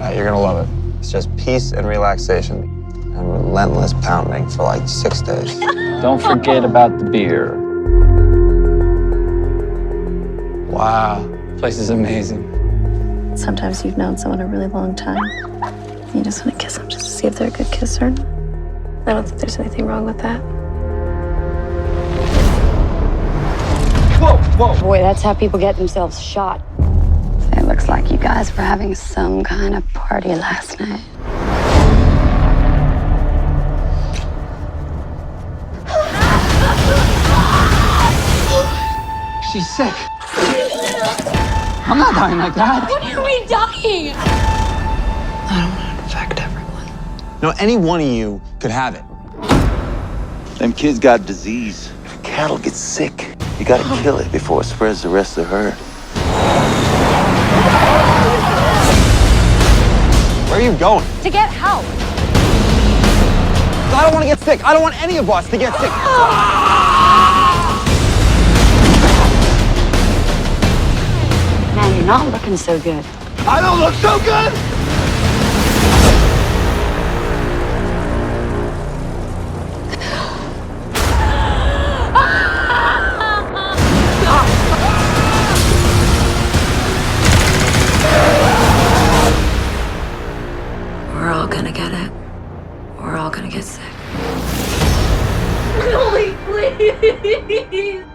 You're gonna love it. It's just peace and relaxation and relentless pounding for like 6 days. Don't forget about the beer. Wow, this place is amazing. Sometimes you've known someone a really long time. You just want to kiss them just to see if they're a good kisser. I don't think there's anything wrong with that. Whoa, whoa. Boy, that's how people get themselves shot. It looks like you guys were having some kind of party last night. She's sick. I'm not dying like that. What are we dying? I don't want to infect everyone. No, any one of you could have it. Them kids got disease. If cattle get sick, you gotta kill it before it spreads the rest of the herd. Where are you going? To get help. I don't want to get sick. I don't want any of us to get sick. Man, you're not looking so good. I don't look so good! We're all gonna get it. We're all gonna get sick. Billy, please.